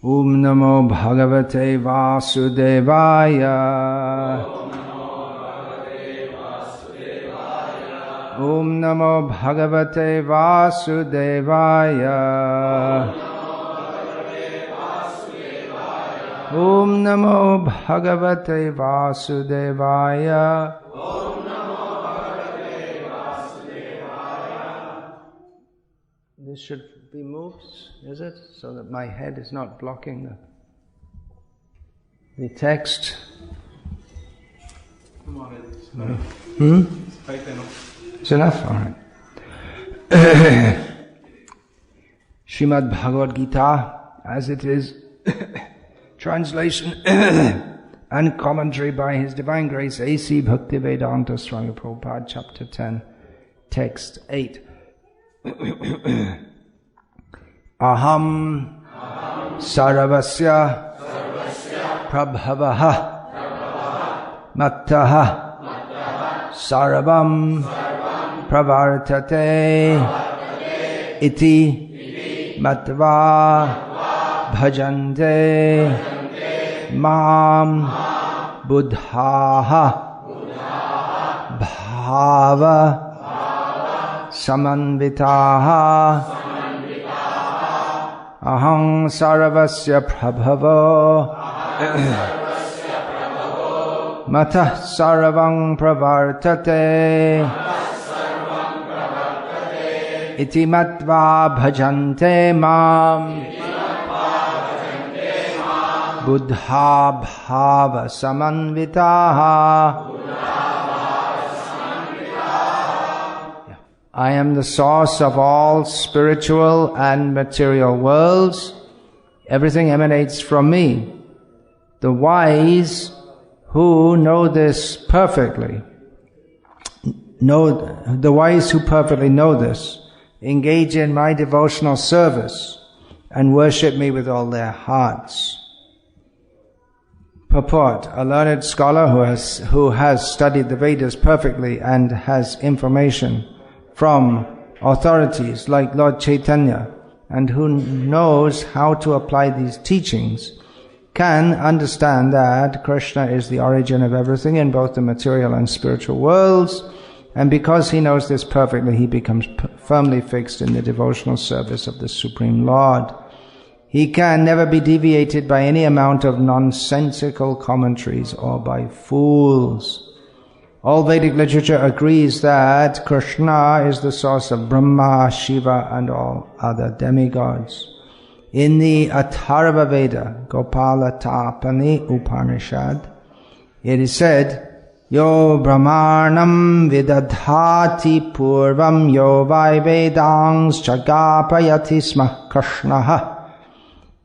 Om Namo Bhagavate Vasudevaya. Om Namo Bhagavate Vasudevaya. Om Namo Bhagavate Vasudevaya. This should be moved, is it? So that my head is not blocking the text. It's enough? All right. Srimad Bhagavad-gita, as it is, translation and commentary by His Divine Grace A.C. Bhakti-Vedanta Swami Prabhupada, Chapter 10, Text 8. Aham sarvasya prabhavaha mattaha sarvam pravartate iti matva bhajante mam buddhaha bhava samanvitaha aham sarvasya prabhavo matah sarvam pravartate iti matva bhajante mam buddha bhava samanvitaha. I am the source of all spiritual and material worlds. Everything emanates from me. The wise who know this perfectly, the wise who perfectly know this, engage in my devotional service and worship me with all their hearts. Purport: a learned scholar who has studied the Vedas perfectly and has information from authorities like Lord Chaitanya, and who knows how to apply these teachings, can understand that Krishna is the origin of everything in both the material and spiritual worlds, and because he knows this perfectly, he becomes firmly fixed in the devotional service of the Supreme Lord. He can never be deviated by any amount of nonsensical commentaries or by fools. All Vedic literature agrees that Krishna is the source of Brahma, Shiva and all other demigods. In the Atharva Veda, Gopala Tapani Upanishad, it is said, Yo Brahmanam vidadhati purvam yo vai vedangs chagapayati sma Krishnaha.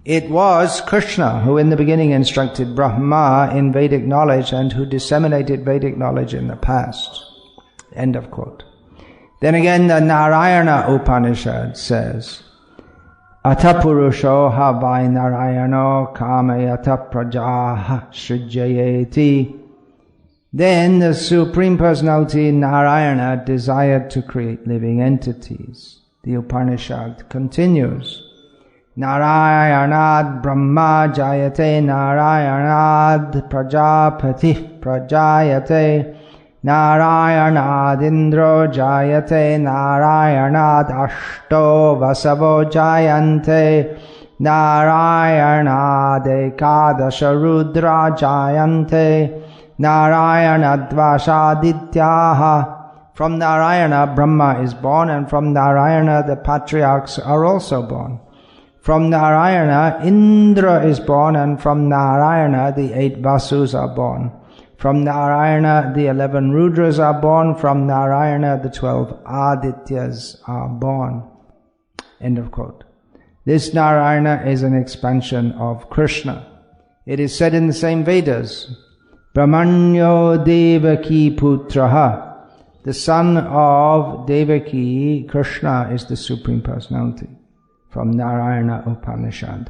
It was Krishna who in the beginning instructed Brahma in Vedic knowledge and who disseminated Vedic knowledge in the past. End of quote. Then again the Narayana Upanishad says, Ata purusho ha vai narayano kamayata prajaha srijayeti. Then the Supreme Personality Narayana desired to create living entities. The Upanishad continues, Narayanad Brahma Jayate Narayanad Prajapati Prajayate Narayanad Indro Jayate Narayanad Ashto Vasavo Jayante Narayanad Ekadasha Rudra Jayante Narayanad Vashadityaha. From Narayana Brahma is born, and from Narayana the patriarchs are also born. From Narayana, Indra is born, and from Narayana, the 8 Vasus are born. From Narayana, the 11 Rudras are born. From Narayana, the 12 Adityas are born. End of quote. This Narayana is an expansion of Krishna. It is said in the same Vedas, Brahmanyo Devaki Putraha. The son of Devaki, Krishna, is the Supreme Personality. From Narayana Upanishad.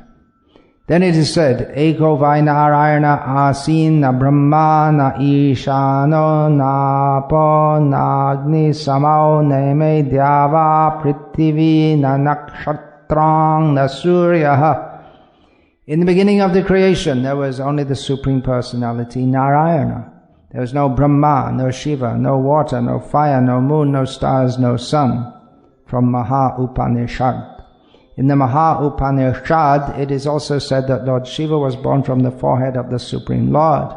Then it is said, Eko vai Narayana asin na Brahma na Ishano na po na Agni samao neme Dyava Prithivi na Nakshatrang na Suryaha. In the beginning of the creation, there was only the Supreme Personality, Narayana. There was no Brahma, no Shiva, no water, no fire, no moon, no stars, no sun. From Maha Upanishad. In the Maha Upanishad, it is also said that Lord Shiva was born from the forehead of the Supreme Lord.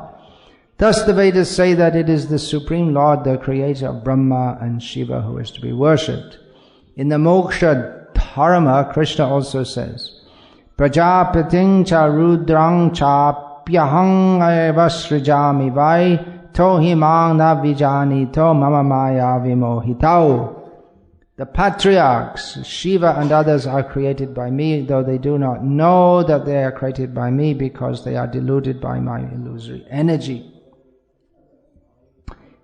Thus the Vedas say that it is the Supreme Lord, the creator of Brahma and Shiva, who is to be worshipped. In the Moksha Dharma, Krishna also says, Prajapating cha rudrang cha pyahang eva srijami vai tohi mang na vijani to mama maya vimohitao. The patriarchs, Shiva and others, are created by me, though they do not know that they are created by me because they are deluded by my illusory energy.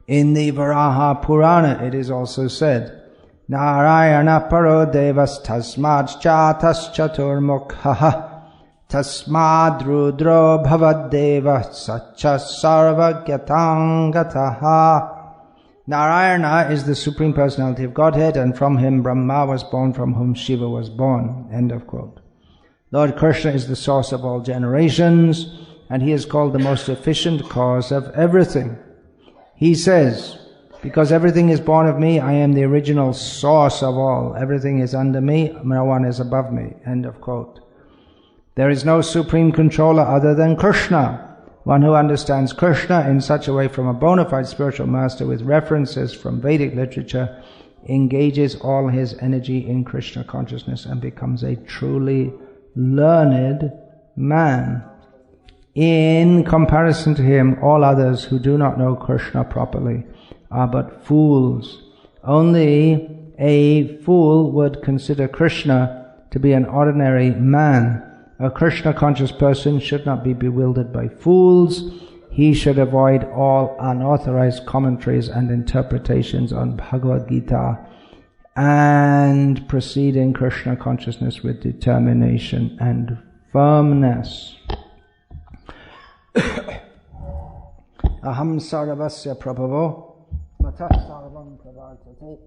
In the Varaha Purana, it is also said, Narayana paro devas tasmad chatas chaturmukhaha tasmad rudro bhavad deva sacha sarvagyatang gataha. Narayana is the Supreme Personality of Godhead, and from him Brahma was born, from whom Shiva was born. End of quote. Lord Krishna is the source of all generations, and he is called the most efficient cause of everything. He says, because everything is born of me, I am the original source of all. Everything is under me, no one is above me. End of quote. There is no supreme controller other than Krishna. One who understands Krishna in such a way from a bona fide spiritual master with references from Vedic literature engages all his energy in Krishna consciousness and becomes a truly learned man. In comparison to him, all others who do not know Krishna properly are but fools. Only a fool would consider Krishna to be an ordinary man. A Krishna-conscious person should not be bewildered by fools. He should avoid all unauthorized commentaries and interpretations on Bhagavad-gita and proceed in Krishna consciousness with determination and firmness. Aham sarvasya prabhavo matah sarvam pravartate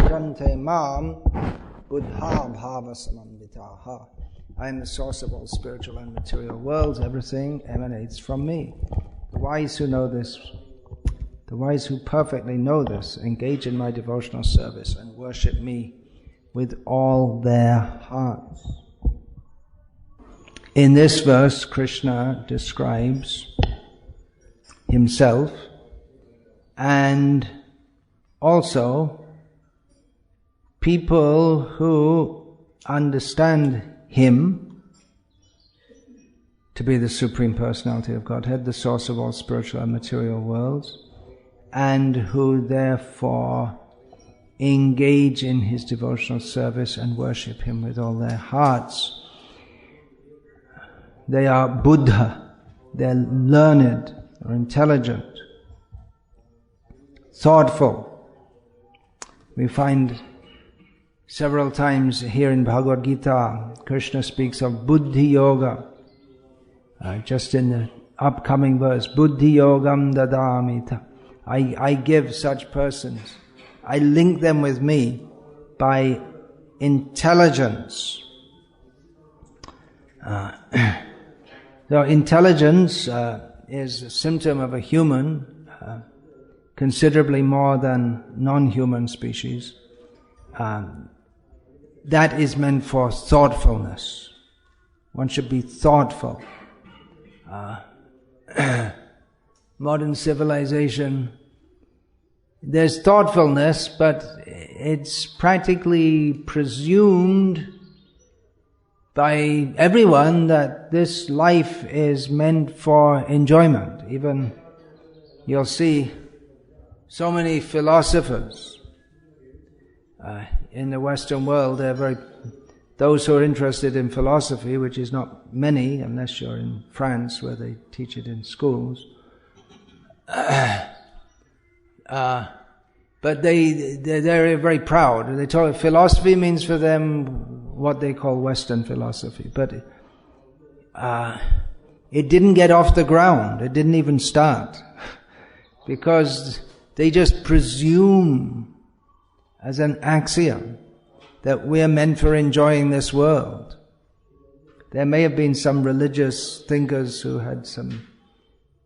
jante mam buddha bhava samambitaha. I am the source of all spiritual and material worlds. Everything emanates from me. The wise who know this, the wise who perfectly know this, engage in my devotional service and worship me with all their hearts. In this verse, Krishna describes himself and also people who understand him to be the Supreme Personality of Godhead, the source of all spiritual and material worlds, and who therefore engage in his devotional service and worship him with all their hearts. They are Buddha, they're learned or intelligent, thoughtful. We find several times here in Bhagavad-gita, Krishna speaks of Buddhi Yoga. Just in the upcoming verse, Buddhi Yogam Dadamita. I give such persons, I link them with me by intelligence. So intelligence is a symptom of a human, considerably more than non-human species. That is meant for thoughtfulness. One should be thoughtful. Modern civilization, there's thoughtfulness, but it's practically presumed by everyone that this life is meant for enjoyment. Even you'll see so many philosophers in the Western world. Those who are interested in philosophy, which is not many, unless you're in France where they teach it in schools. But they're very proud. They talk, philosophy means for them what they call Western philosophy. But it didn't get off the ground. It didn't even start. Because they just presume as an axiom that we're meant for enjoying this world. There may have been some religious thinkers who had some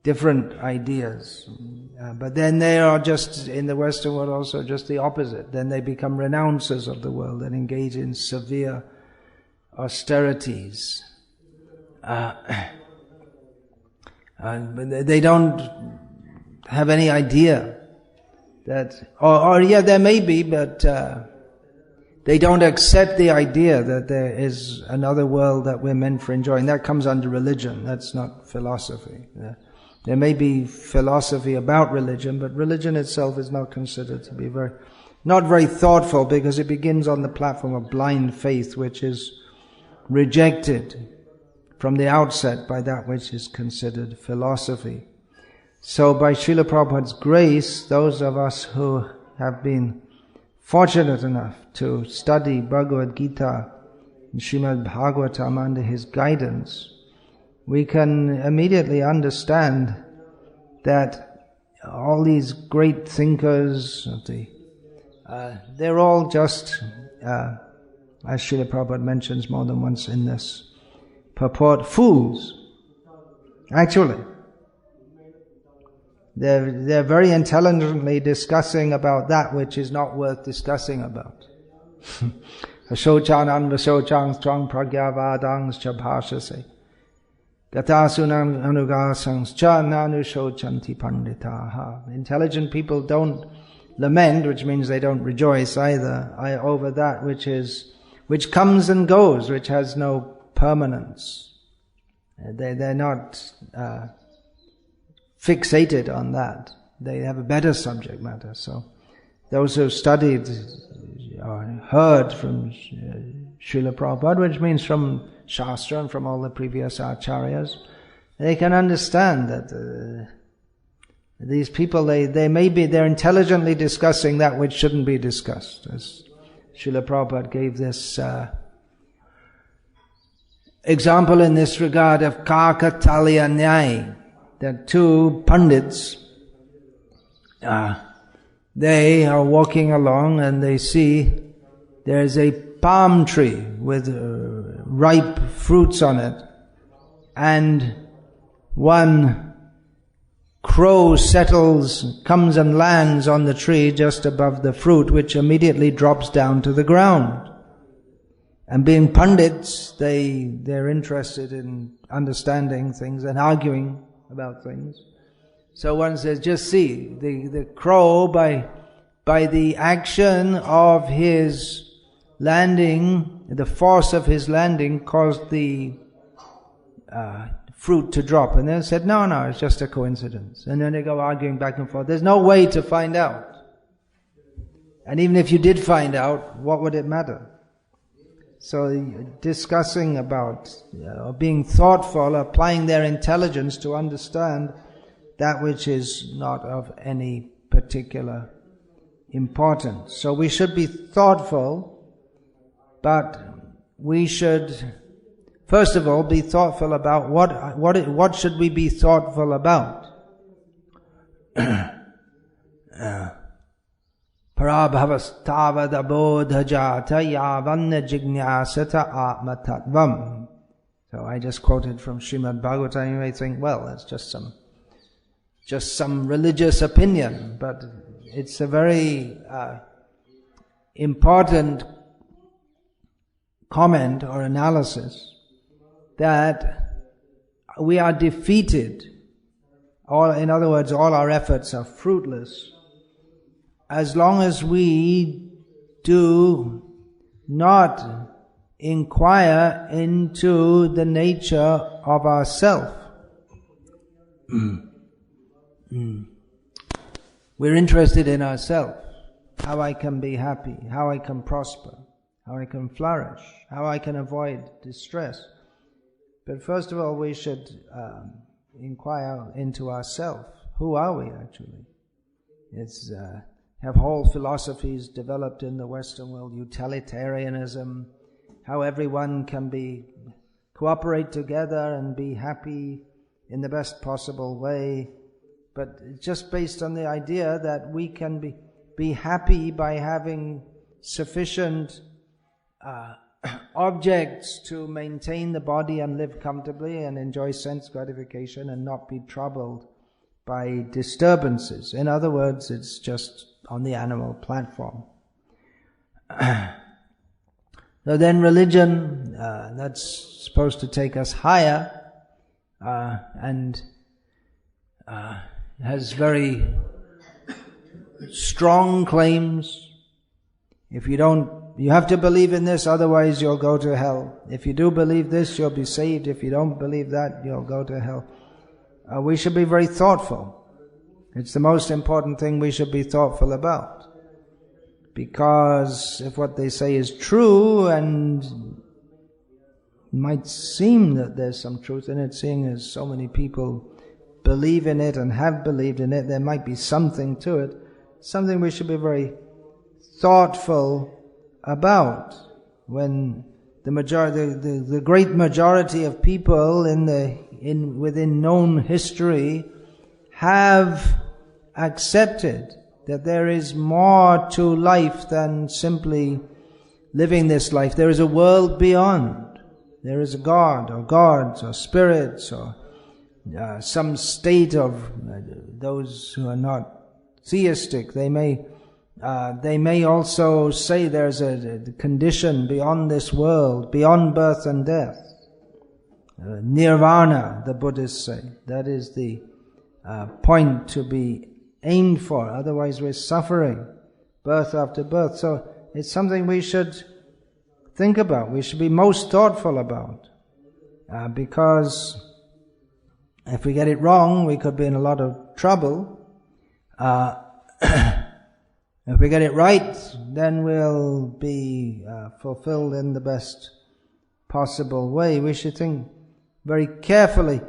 different ideas. But then they are just, in the Western world also, just the opposite. Then they become renouncers of the world and engage in severe austerities. But they don't have any idea that, or yeah, there may be, but they don't accept the idea that there is another world that we're meant for enjoying. That comes under religion. That's not philosophy. There may be philosophy about religion, but religion itself is not considered to be not very thoughtful, because it begins on the platform of blind faith, which is rejected from the outset by that which is considered philosophy. So by Srila Prabhupada's grace, those of us who have been fortunate enough to study Bhagavad-gita and Srimad Bhagavatam under his guidance, we can immediately understand that all these great thinkers of they're all just, as Srila Prabhupada mentions more than once in this purport, fools. Actually, they're very intelligently discussing about that which is not worth discussing about. Ashochanan vashochang strang pragyavadang chabhashase gatasunam anugasang cha nanushochanti panditaha. Intelligent people don't lament, which means they don't rejoice either, over that which comes and goes, which has no permanence. They're not fixated on that. They have a better subject matter. So those who studied or heard from Srila Prabhupada, which means from Shastra and from all the previous acharyas, they can understand that these people, they're intelligently discussing that which shouldn't be discussed. As Srila Prabhupada gave this example in this regard of Kakatalya Nyai, that two pundits, they are walking along and they see there's a palm tree with ripe fruits on it, and one crow comes and lands on the tree just above the fruit, which immediately drops down to the ground. And being pundits, they're interested in understanding things and arguing about things. So one says, just see, the crow, by the action of his landing, the force of his landing caused the fruit to drop. And they said, no, it's just a coincidence. And then they go arguing back and forth. There's no way to find out. And even if you did find out, what would it matter? So discussing about being thoughtful, applying their intelligence to understand that which is not of any particular importance. So we should be thoughtful, but we should first of all be thoughtful about what should we be thoughtful about. Parabhavasthavadabodhajata yavanna jignasata atmatattvam. So I just quoted from Srimad Bhagavatam. You may think, well, that's just some religious opinion, but it's a very important comment or analysis that we are defeated. In other words, all our efforts are fruitless as long as we do not inquire into the nature of ourself. We're interested in ourselves, how I can be happy, how I can prosper, how I can flourish, how I can avoid distress. But first of all, we should inquire into ourselves. Who are we actually? Have whole philosophies developed in the Western world, utilitarianism, how everyone can cooperate together and be happy in the best possible way, but just based on the idea that we can be happy by having sufficient objects to maintain the body and live comfortably and enjoy sense gratification and not be troubled by disturbances. In other words, it's just on the animal platform. So then religion, that's supposed to take us higher, and has very strong claims. If you have to believe in this, otherwise you'll go to hell. If you do believe this, you'll be saved. If you don't believe that, you'll go to hell. We should be very thoughtful. It's the most important thing we should be thoughtful about. Because if what they say is true, and it might seem that there's some truth in it, seeing as so many people believe in it and have believed in it, there might be something to it. Something we should be very thoughtful about. When the great majority of people within known history have accepted that there is more to life than simply living this life. There is a world beyond. There is a God or gods or spirits or some state of those who are not theistic. They may also say there's a condition beyond this world, beyond birth and death. Nirvana, the Buddhists say. That is the point to be aimed for. Otherwise we're suffering birth after birth. So it's something we should think about. We should be most thoughtful about. Because if we get it wrong, we could be in a lot of trouble. If we get it right, then we'll be fulfilled in the best possible way. We should think very carefully.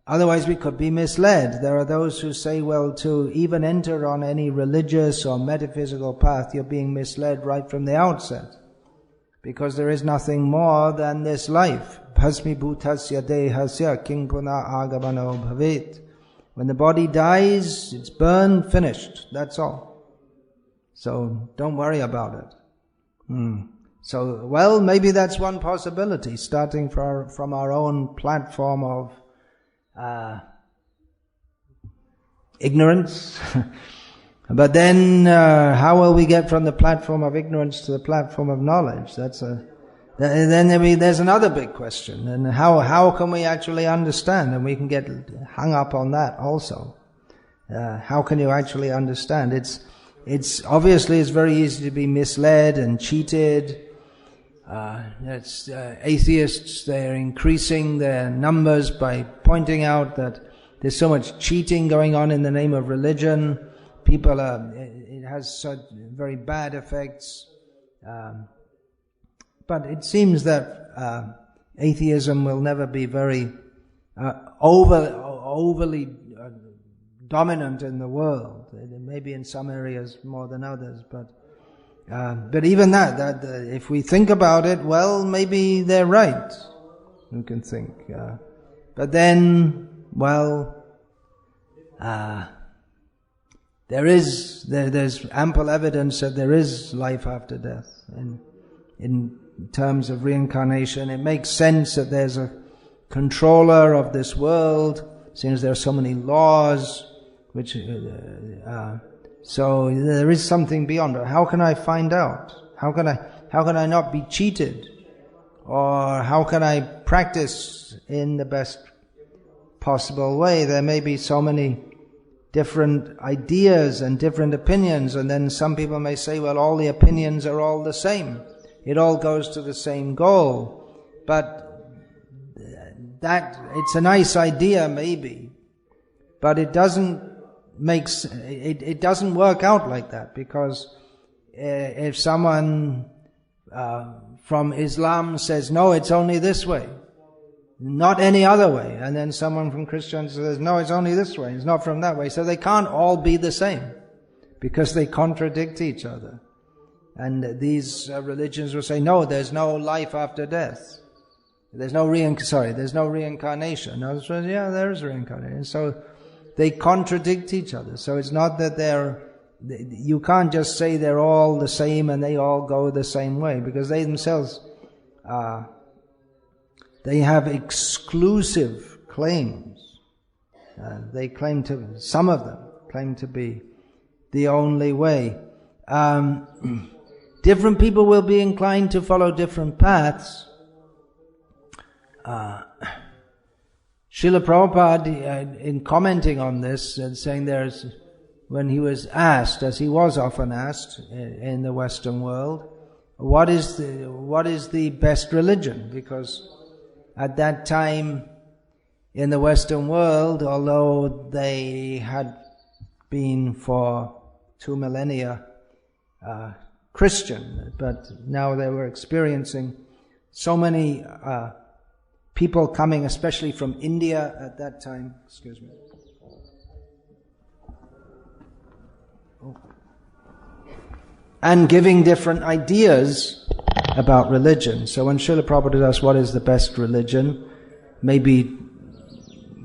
Otherwise we could be misled. There are those who say, well, to even enter on any religious or metaphysical path, you're being misled right from the outset. Because there is nothing more than this life. Bhasmi bhutasya dehasya king puna agavano bhavet. When the body dies, it's burned, finished. That's all. So don't worry about it. So, well, maybe that's one possibility, starting from our own platform of ignorance. But then how will we get from the platform of ignorance to the platform of knowledge? There's another big question. And how can we actually understand? And we can get hung up on that also. How can you actually understand? It's obviously it's very easy to be misled and cheated. Atheists, they're increasing their numbers by pointing out that there's so much cheating going on in the name of religion. It has such very bad effects. But it seems that atheism will never be very overly dominant in the world. Maybe in some areas more than others, but even that if we think about it, well, maybe they're right. You can think, but then, well, there's ample evidence that there is life after death, and in terms of reincarnation, it makes sense that there's a controller of this world, since there are so many laws, which so there is something beyond it. How can I find out? How can I not be cheated? Or how can I practice in the best possible way? There may be so many different ideas and different opinions, and then some people may say, well, all the opinions are all the same. It all goes to the same goal. But it's a nice idea maybe, but it doesn't work out like that, because if someone from Islam says, no, it's only this way, not any other way, and then someone from Christianity says, no, it's only this way, it's not from that way, so they can't all be the same, because they contradict each other. And these religions will say, no, there's no life after death. There's no reincarnation. Others say, yeah, there is reincarnation. So they contradict each other. So it's not that they're you can't just say they're all the same and they all go the same way, because they themselves, they have exclusive claims. They claim to, some of them claim to be the only way. Different people will be inclined to follow different paths. Srila Prabhupada, in commenting on this, and saying when he was asked, as he was often asked in the Western world, what is the best religion? Because at that time in the Western world, although they had been for 2 millennia Christian, but now they were experiencing so many people coming, especially from India at that time. Excuse me. And giving different ideas about religion. So when Srila Prabhupada asked what is the best religion, maybe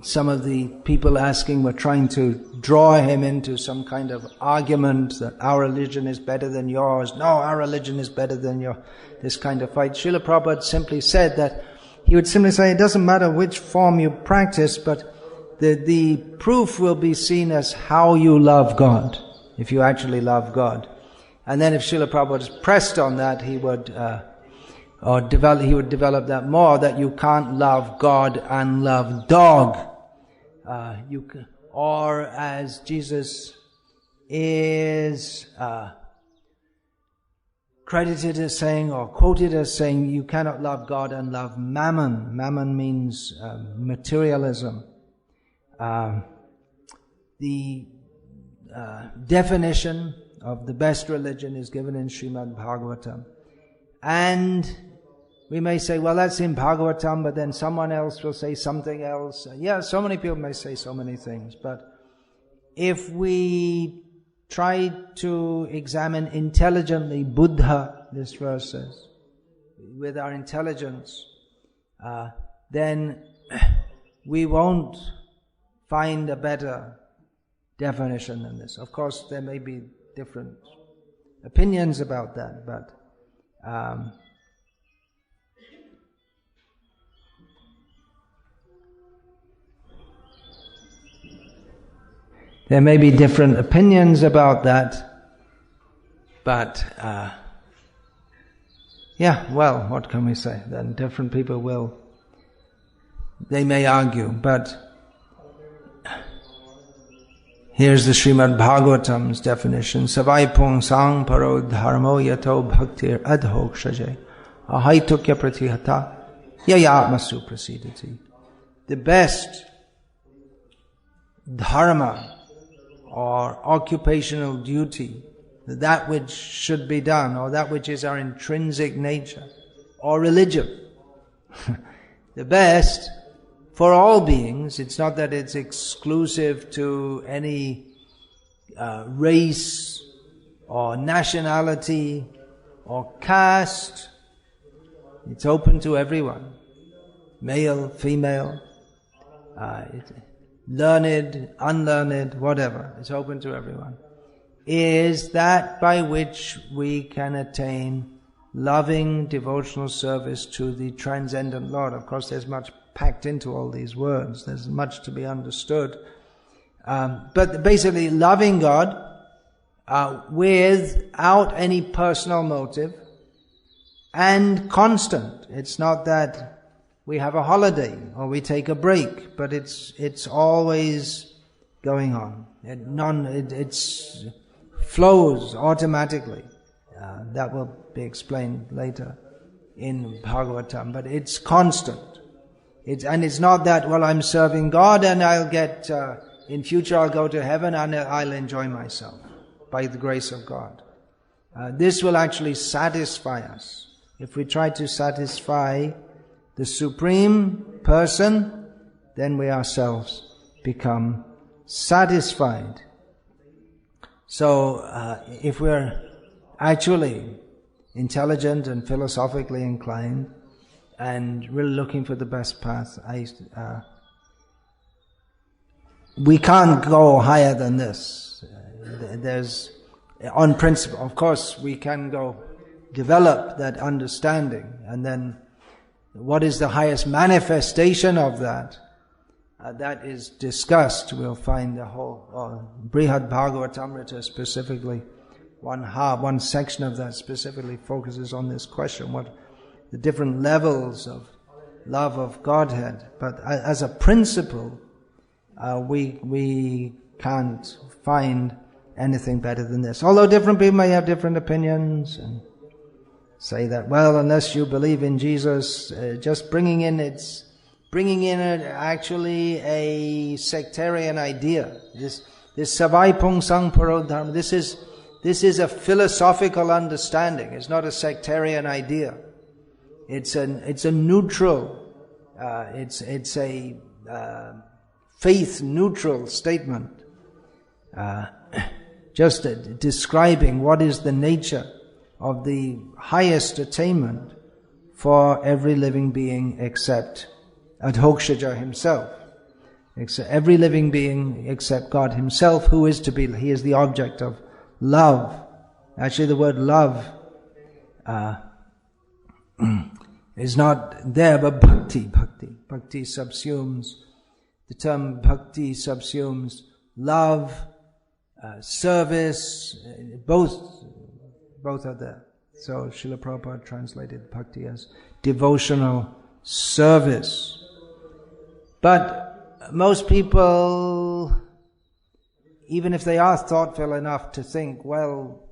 some of the people asking were trying to draw him into some kind of argument that our religion is better than yours. No, our religion is better than your, this kind of fight. Srila Prabhupada simply said that he would simply say it doesn't matter which form you practice, but the proof will be seen as how you love God, if you actually love God. And then if Srila Prabhupada pressed on that, he would develop that more, that you can't love God and love dog. Or as Jesus is credited as saying, or quoted as saying, you cannot love God and love mammon. Mammon means materialism. The definition of the best religion is given in Srimad Bhagavatam. And we may say, well, that's in Bhagavatam, but then someone else will say something else. Yeah, so many people may say so many things, but if we try to examine intelligently Buddha, this verse says, with our intelligence, then we won't find a better definition than this. Of course, there may be different opinions about that, but there may be different opinions about that, but yeah, well, what can we say? Then different people they may argue, but here's the Srimad Bhagavatam's definition. Savai pung sang paro dharmo yato bhaktir adhokshaje ahaitukya pratihata yayatmasu prasidati. The best dharma or occupational duty, that which should be done, or that which is our intrinsic nature, or religion. The best for all beings. It's not that it's exclusive to any race or nationality or caste. It's open to everyone, male, female, learned, unlearned, whatever. It's open to everyone. Is that by which we can attain loving devotional service to the transcendent Lord. Of course, there's much packed into all these words. There's much to be understood. But basically, loving God without any personal motive and constant. It's not that we have a holiday or we take a break, but it's always going on. It flows automatically. That will be explained later in Bhagavatam, but it's constant. It's not that, well, I'm serving God and I'll get, in future I'll go to heaven and I'll enjoy myself by the grace of God. This will actually satisfy us. If we try to satisfy the Supreme Person, then we ourselves become satisfied. So, if we're actually intelligent and philosophically inclined and really looking for the best path, we can't go higher than this. on principle. Of course, we can go develop that understanding, and then what is the highest manifestation of that? That is discussed. We'll find the whole Brihad Bhagavatamrita specifically. One section of that specifically focuses on this question: what the different levels of love of Godhead. But as a principle, we can't find anything better than this. Although different people may have different opinions and say that, well, unless you believe in Jesus, just bringing in actually a sectarian idea. This savai pung sang paro dharma. This is a philosophical understanding. It's not a sectarian idea. It's a neutral. It's a faith neutral statement. Just describing what is the nature of the highest attainment for every living being except Adhokshaja himself. Every living being except God himself, who is to be, he is the object of love. Actually, the word love is not there, but bhakti. Bhakti subsumes, the term bhakti subsumes love, service, both are there. So Srila Prabhupada translated bhakti as devotional service. But most people, even if they are thoughtful enough to think, well,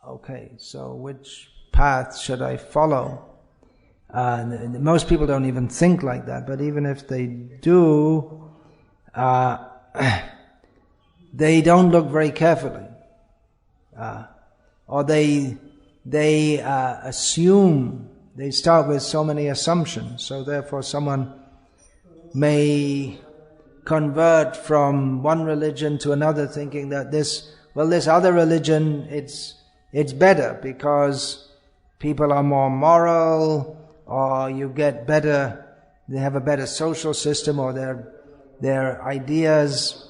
okay, so which path should I follow? Most people don't even think like that, but even if they do, they don't look very carefully. Or they assume, they start with so many assumptions, so therefore someone may convert from one religion to another thinking that this other religion, it's better because people are more moral, or you get better, they have a better social system, or their ideas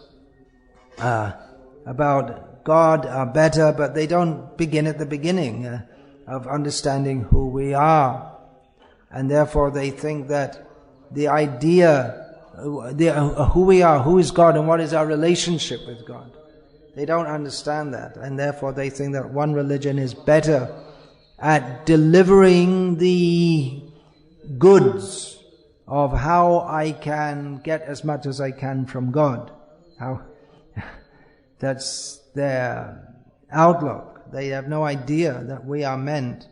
about God are better, but they don't begin at the beginning of understanding who we are. And therefore they think that the idea, who we are, who is God, and what is our relationship with God, they don't understand that. And therefore they think that one religion is better at delivering the goods of how I can get as much as I can from God. That's their outlook. They have no idea that we are meant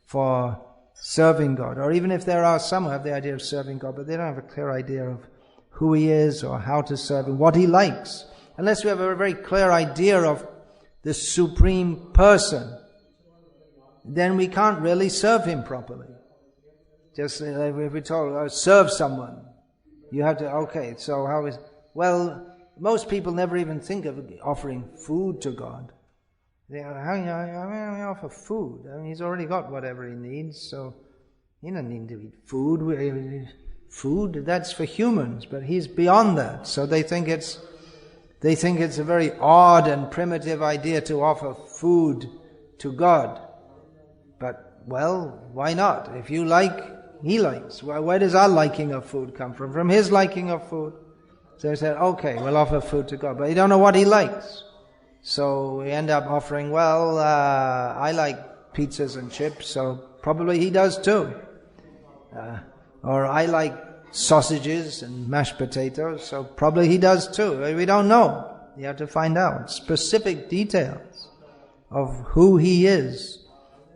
for serving God. Or even if there are some who have the idea of serving God, but they don't have a clear idea of who He is or how to serve Him, what He likes. Unless we have a very clear idea of the Supreme Person, then we can't really serve Him properly. Just if we're told, serve someone, you have to, okay, so how is, well, most people never even think of offering food to God. They go, how can I offer food? I mean, He's already got whatever He needs, so He doesn't need to eat food. Food, that's for humans, but He's beyond that. So they think it's a very odd and primitive idea to offer food to God. But, well, why not? If you like, He likes. Where does our liking of food come from? From His liking of food. So they said, okay, we'll offer food to God. But you don't know what He likes. So we end up offering, well, I like pizzas and chips, so probably He does too. Or I like sausages and mashed potatoes, so probably He does too. We don't know. You have to find out specific details of who He is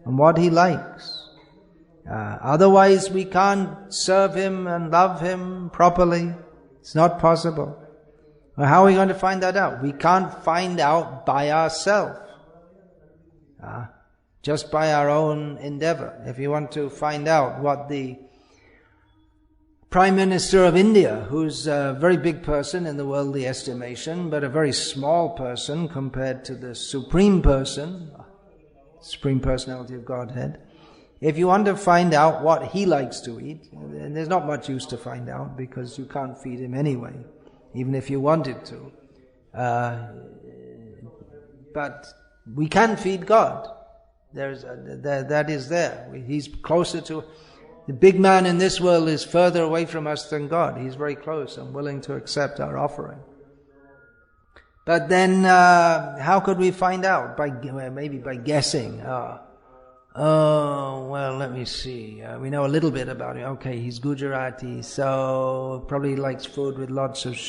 and what He likes. Otherwise we can't serve Him and love Him properly. It's not possible. Well, how are we going to find that out? We can't find out by ourselves. Just by our own endeavor. If you want to find out what the Prime Minister of India, who's a very big person in the worldly estimation, but a very small person compared to the Supreme Person, Supreme Personality of Godhead, if you want to find out what he likes to eat, and there's not much use to find out because you can't feed him anyway, even if you wanted to. But We can feed God. That is there. He's closer to... The big man in this world is further away from us than God. He's very close and willing to accept our offering. But then, how could we find out? Maybe by guessing. Well, let me see. We know a little bit about him. Okay, he's Gujarati, so probably likes food with lots of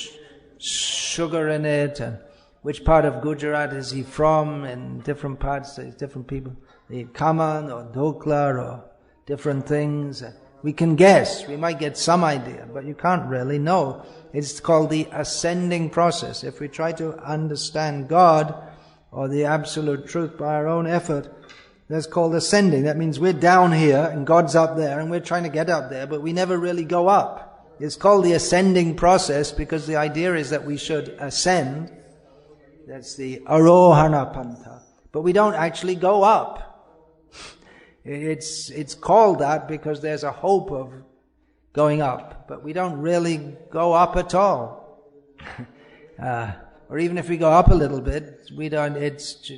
sugar in it. And which part of Gujarat is he from? In different parts, there's different people. They eat khaman or dhokla or different things. We can guess. We might get some idea, but you can't really know. It's called the ascending process. If we try to understand God or the absolute truth by our own effort, that's called ascending. That means we're down here and God's up there and we're trying to get up there, but we never really go up. It's called the ascending process because the idea is that we should ascend. That's the arohana pantha. But we don't actually go up. It's called that because there's a hope of going up, but we don't really go up at all. Or even if we go up a little bit, we don't. It's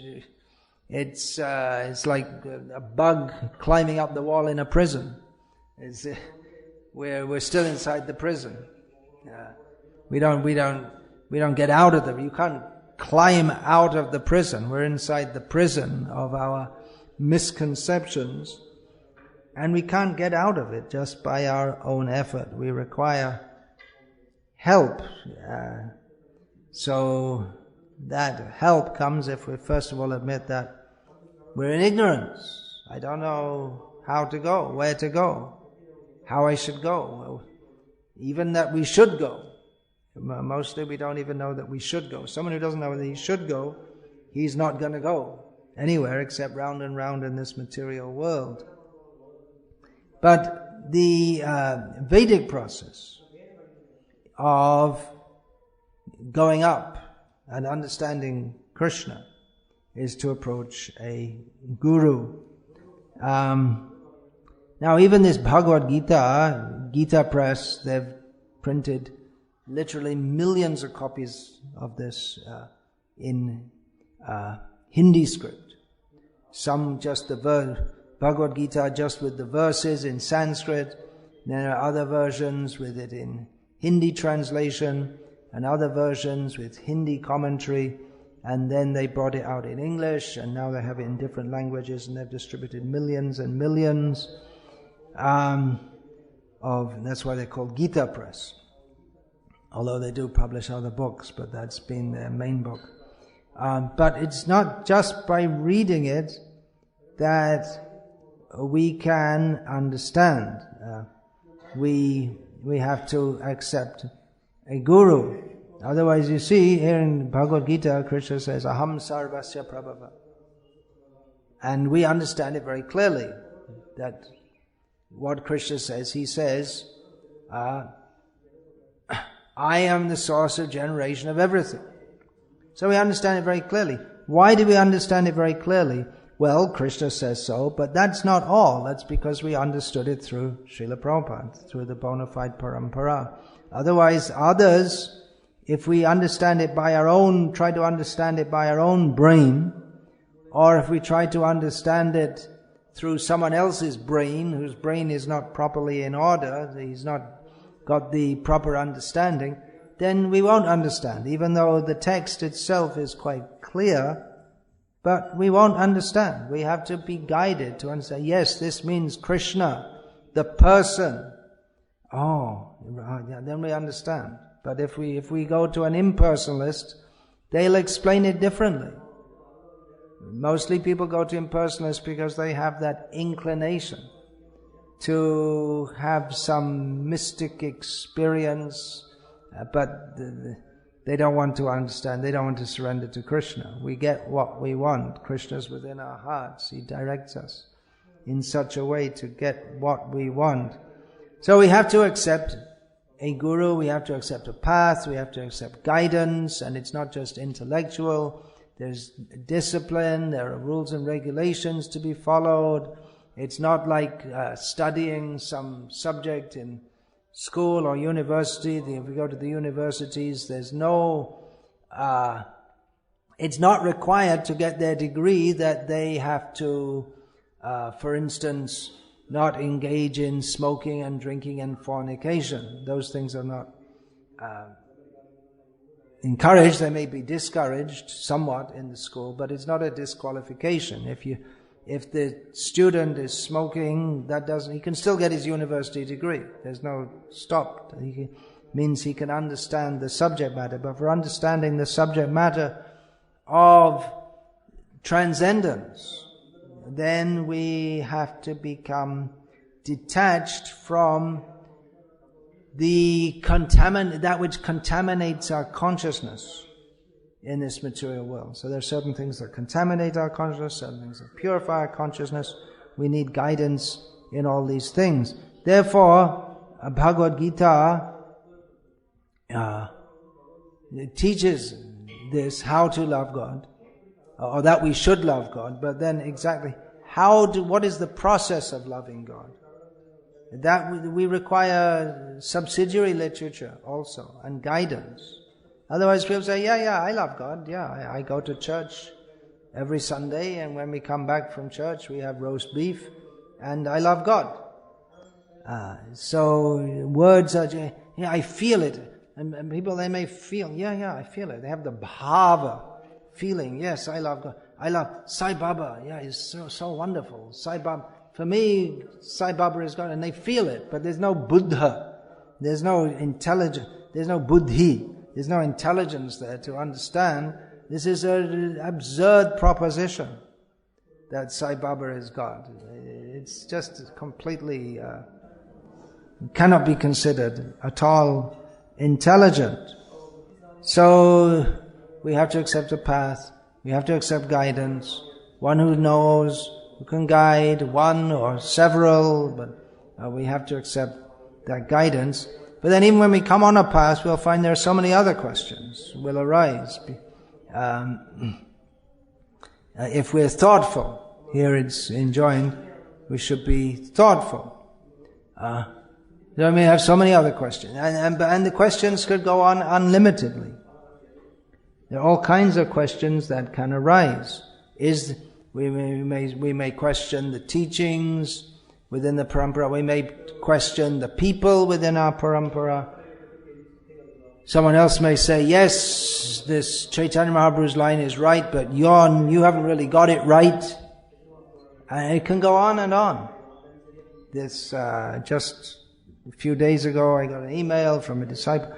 like a bug climbing up the wall in a prison. We're still inside the prison. We don't get out of them. You can't climb out of the prison. We're inside the prison of our misconceptions, and we can't get out of it just by our own effort. We require help. So that help comes if we first of all admit that we're in ignorance. I don't know how to go, where to go, how I should go, even that we should go. Mostly we don't even know that we should go. Someone who doesn't know that he should go, he's not going to go anywhere except round and round in this material world. But the Vedic process of going up and understanding Krishna is to approach a guru. Now even this Bhagavad-gita, Gita Press, they've printed literally millions of copies of this in Hindi script. Some just the Bhagavad-gita just with the verses in Sanskrit. There are other versions with it in Hindi translation and other versions with Hindi commentary. And then they brought it out in English, and now they have it in different languages, and they've distributed millions and millions that's why they're called Gita Press. Although they do publish other books, but that's been their main book. But it's not just by reading it that we can understand. We have to accept a guru. Otherwise, you see, here in Bhagavad-gita, Krishna says, Aham sarvasya prabhava. And we understand it very clearly, that what Krishna says, he says, I am the source of generation of everything. So we understand it very clearly. Why do we understand it very clearly? Well, Krishna says so, but that's not all. That's because we understood it through Srila Prabhupada, through the bona fide parampara. Otherwise, others, if we understand it by our own, try to understand it by our own brain, or if we try to understand it through someone else's brain, whose brain is not properly in order, he's not got the proper understanding, then we won't understand, even though the text itself is quite clear, but we won't understand. We have to be guided to understand, yes, this means Krishna, the person. Oh, then we understand. But if we go to an impersonalist, they'll explain it differently. Mostly people go to impersonalists because they have that inclination to have some mystic experience, but they don't want to understand, they don't want to surrender to Krishna. We get what we want. Krishna's within our hearts. He directs us in such a way to get what we want. So we have to accept a guru, we have to accept a path, we have to accept guidance, and it's not just intellectual. There's discipline, there are rules and regulations to be followed. It's not like studying some subject in school or university. If we go to the universities, there's no it's not required to get their degree that they have to, for instance, not engage in smoking and drinking and fornication. Those things are not encouraged. They may be discouraged somewhat in the school, but it's not a disqualification. If the student is smoking, he can still get his university degree. There's no stop. Means he can understand the subject matter. But for understanding the subject matter of transcendence, then we have to become detached from that which contaminates our consciousness in this material world. So there are certain things that contaminate our consciousness, certain things that purify our consciousness. We need guidance in all these things. Therefore, Bhagavad-gita teaches this, how to love God, or that we should love God, but then exactly what is the process of loving God? That we require subsidiary literature also, and guidance. Otherwise people say, yeah, I love God, I go to church every Sunday, and when we come back from church we have roast beef, and I love God. So words are, I feel it. And people, they may feel, I feel it. They have the bhava feeling, yes, I love God. I love Sai Baba, he's so wonderful. Sai Baba, for me, Sai Baba is God, and they feel it, but there's no Buddha. There's no intelligence, there's no buddhi, there's no intelligence there to understand. This is an absurd proposition that Sai Baba is God. It's just completely, cannot be considered at all intelligent. So we have to accept a path, we have to accept guidance, one who knows, who can guide, one or several, but we have to accept that guidance. But then even when we come on a path, we'll find there are so many other questions will arise. If we're thoughtful, here it's enjoined, we should be thoughtful. We may have so many other questions, and the questions could go on unlimitedly. There are all kinds of questions that can arise. We may question the teachings within the parampara. We may question the people within our parampara. Someone else may say, yes, this Chaitanya Mahaprabhu's line is right, but you haven't really got it right. And it can go on and on. This just a few days ago, I got an email from a disciple.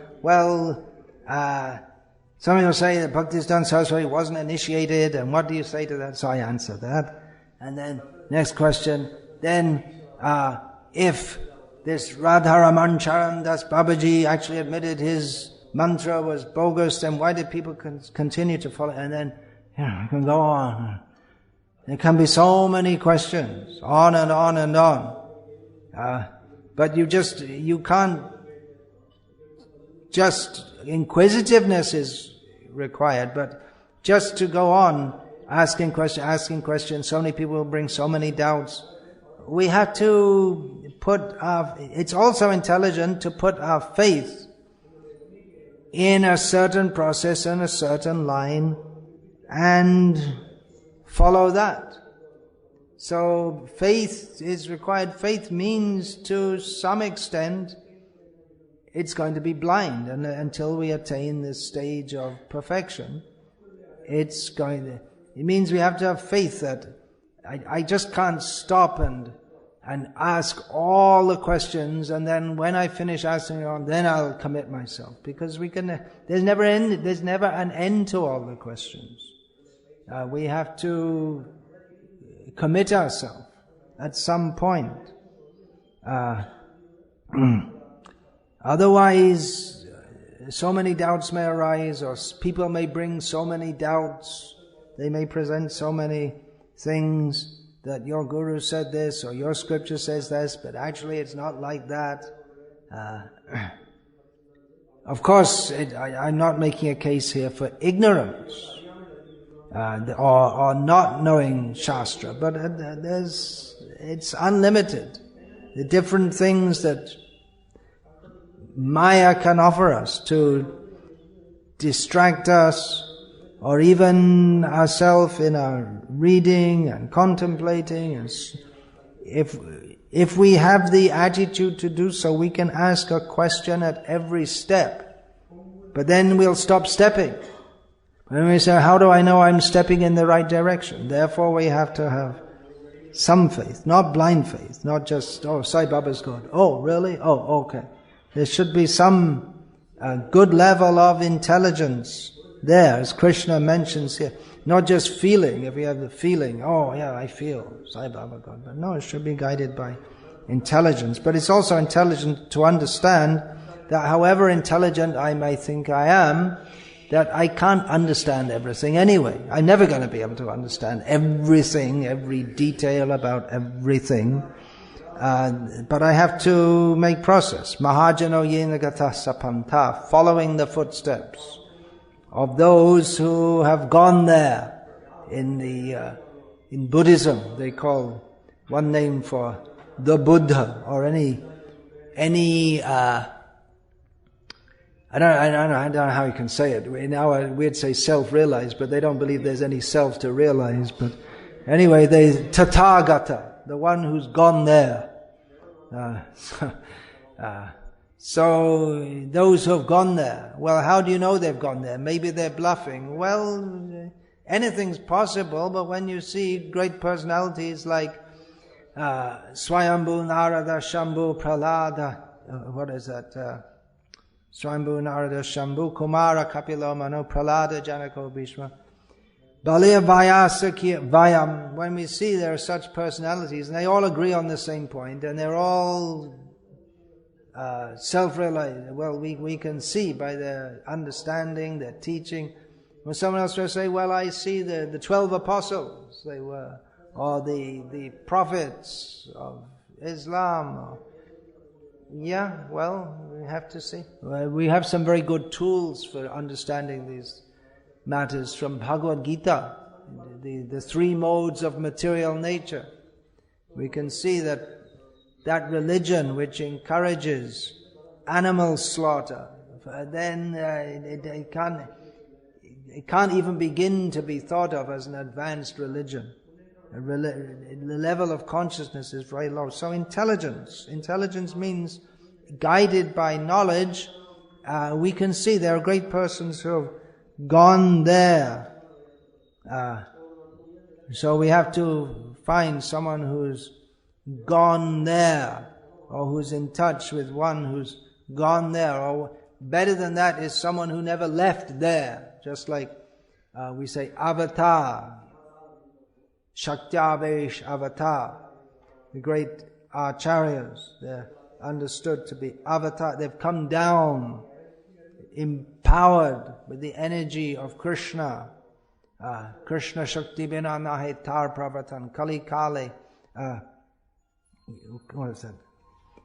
Somebody will say that Bhakti-siddhanta Saraswati wasn't initiated, and what do you say to that? So I answer that. And then, next question, then if this Radharaman Charan Das Babaji actually admitted his mantra was bogus, then why did people continue to follow? And then, I can go on. There can be so many questions, on and on and on. But you can't just, inquisitiveness is required, but just to go on asking questions, so many people will bring so many doubts. We have to it's also intelligent to put our faith in a certain process and a certain line and follow that. So faith is required. Faith means to some extent it's going to be blind, and until we attain this stage of perfection, it means we have to have faith that I just can't stop and ask all the questions, and then when I finish asking them, then I'll commit myself, because there's never an end to all the questions. We have to commit ourselves at some point. Otherwise, so many doubts may arise, or people may bring so many doubts. They may present so many things that your guru said this, or your scripture says this, but actually it's not like that. Of course, I'm not making a case here for ignorance, or not knowing Shastra, but it's unlimited. The different things that Maya can offer us to distract us, or even ourselves in our reading and contemplating. And if we have the attitude to do so, we can ask a question at every step. But then we'll stop stepping. When we say, how do I know I'm stepping in the right direction? Therefore we have to have some faith, not blind faith, not just, oh, Sai Baba's good. Oh, really? Oh, okay. There should be some good level of intelligence there, as Krishna mentions here. Not just feeling, if you have the feeling, oh yeah, I feel Sai Baba God. But no, it should be guided by intelligence. But it's also intelligent to understand that however intelligent I may think I am, that I can't understand everything anyway. I'm never going to be able to understand everything, every detail about everything. But I have to make process. Mahajano yena gata sapanta, following the footsteps of those who have gone there. In Buddhism, they call one name for the Buddha, or any I don't know how you can say it. Now we'd say self-realized, but they don't believe there's any self to realize. But anyway, Tathagata, the one who's gone there. So those who have gone there, well, how do you know they've gone there? Maybe they're bluffing. Well, anything's possible, but when you see great personalities like Swayambhu, Narada, Shambhu, Prahlada, what is that? Swayambhu, Narada, Shambhu, Kumara, Kapila, Manu, Prahlada, Janako, Bhishma, Balaya, Vyasa, Vayam. When we see there are such personalities, and they all agree on the same point, and they're all self-realized. Well, we can see by their understanding, their teaching. When someone else will say, well, I see the 12 apostles, they were, or the prophets of Islam, or, yeah, well, we have to see. We have some very good tools for understanding these matters from Bhagavad-gita, the three modes of material nature. We can see that religion which encourages animal slaughter, then it can't even begin to be thought of as an advanced religion. The level of consciousness is very low. So intelligence means guided by knowledge. We can see there are great persons who have gone there. So we have to find someone who's gone there, or who's in touch with one who's gone there, or better than that is someone who never left there. Just like we say avatar, Shaktyavesh avatar. The great acharyas, they're understood to be avatar. They've come down, empowered with the energy of Krishna. Krishna Shakti Bina Nahe Tar Pravatan Kali Kale. What is that?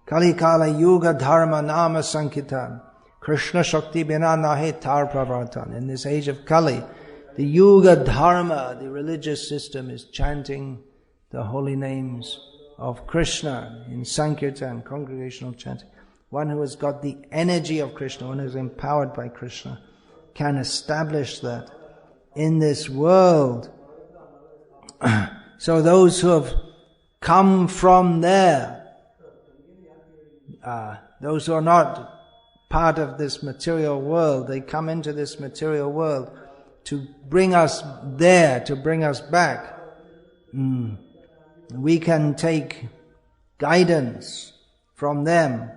Kali Kale Yuga Dharma Nama Sankitan. Krishna Shakti Bina Nahe Tar Pravatan. In this age of Kali, the Yuga Dharma, the religious system, is chanting the holy names of Krishna in Sankirtan, congregational chanting. One who has got the energy of Krishna, one who is empowered by Krishna, can establish that in this world. So those who have come from there, those who are not part of this material world, they come into this material world to bring us there, to bring us back. We can take guidance from them,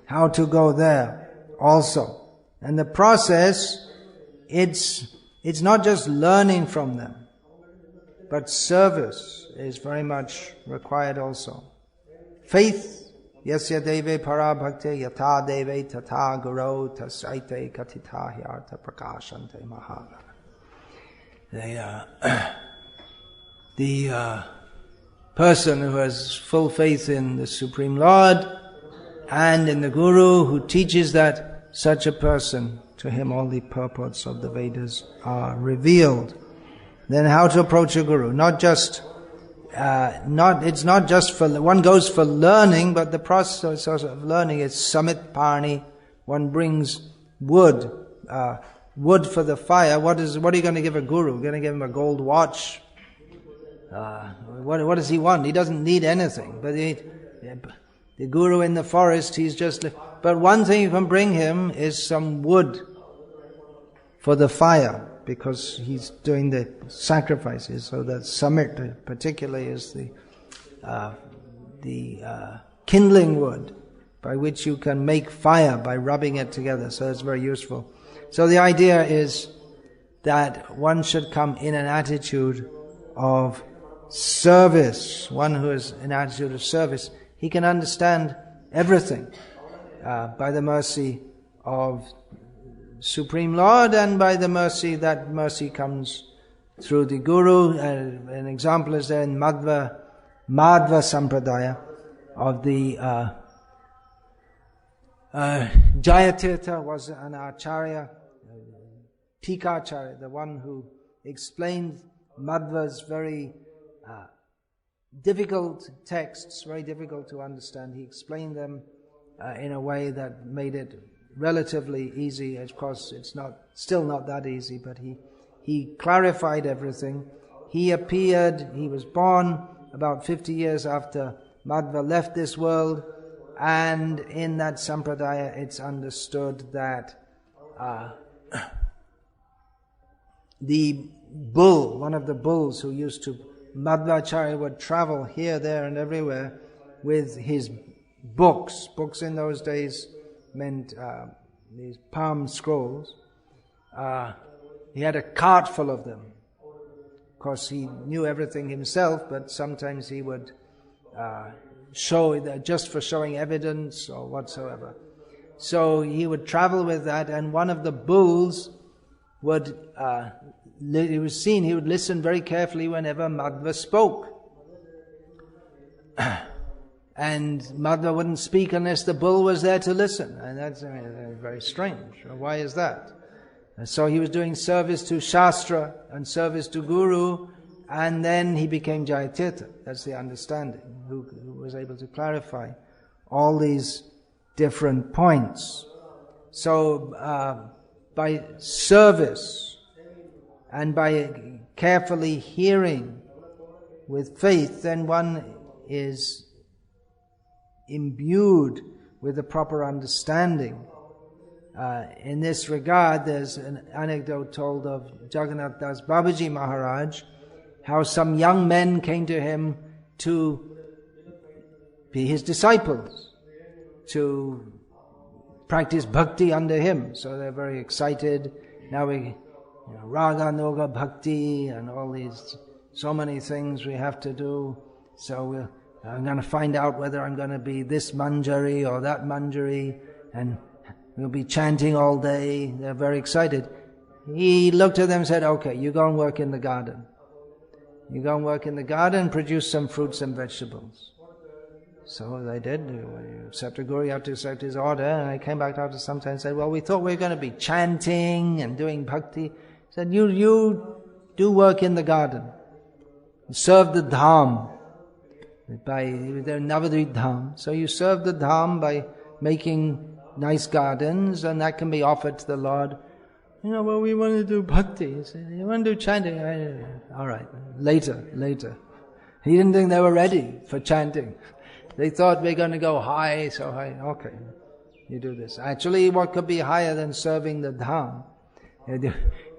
how to go there also. And the process, it's not just learning from them, but service is very much required also. Faith, yasya deve para bhakti yatha deve tatha guru tasaite katita hyartha prakashante mahala. The person who has full faith in the Supreme Lord and in the Guru who teaches that, such a person, to him all the purports of the Vedas are revealed. Then how to approach a Guru? It's not just for, one goes for learning, but the process of learning is samit parni. One brings wood, wood for the fire. What are you going to give a guru? You're going to give him a gold watch? What does he want? He doesn't need anything. But the guru in the forest, he's just... But one thing you can bring him is some wood for the fire, because he's doing the sacrifices. So that samit particularly is the kindling wood by which you can make fire by rubbing it together. So it's very useful. So the idea is that one should come in an attitude of service. One who is in an attitude of service, he can understand everything by the mercy of Supreme Lord, and by the mercy, that mercy comes through the Guru. An example is there in Madhva Sampradaya of the Jayatirtha was an Acharya, Tikacharya, the one who explained Madhva's very difficult texts, very difficult to understand. He explained them in a way that made it relatively easy. Of course, it's still not that easy, but he clarified everything. He appeared, he was born about 50 years after Madhva left this world, and in that sampradaya it's understood that the bull, one of the bulls who used to, Madhvacharya would travel here, there and everywhere with his books. Books in those days meant these palm scrolls. He had a cart full of them. Of course, he knew everything himself, but sometimes he would show that just for showing evidence or whatsoever. So he would travel with that, and one of the bulls would, it was seen, he would listen very carefully whenever Madhva spoke. And Madhva wouldn't speak unless the bull was there to listen. And that's very strange. Why is that? And so he was doing service to Shastra and service to Guru, and then he became Jayatirtha. That's the understanding, who was able to clarify all these different points. So by service and by carefully hearing with faith, then one is imbued with the proper understanding. In this regard, there's an anecdote told of Jagannath Das Babaji Maharaj, how some young men came to him to be his disciples, to practice bhakti under him. So they're very excited. Now Raga, Noga, Bhakti, and all these, so many things we have to do. So I'm going to find out whether I'm going to be this manjari or that manjari, and we'll be chanting all day. They're very excited. He looked at them and said, okay, you go and work in the garden. You go and work in the garden, produce some fruits and vegetables. So they did. You accept a guru, you have to accept his order. And I came back after some time and said, well, we thought we were going to be chanting and doing bhakti. He said, you do work in the garden. Serve the dham. By their Navadvip dham. So you serve the dham by making nice gardens, and that can be offered to the Lord. Well, we want to do bhakti. He said, you want to do chanting? All right, later. He didn't think they were ready for chanting. They thought we're going to go high, so high. Okay, you do this. Actually, what could be higher than serving the dham?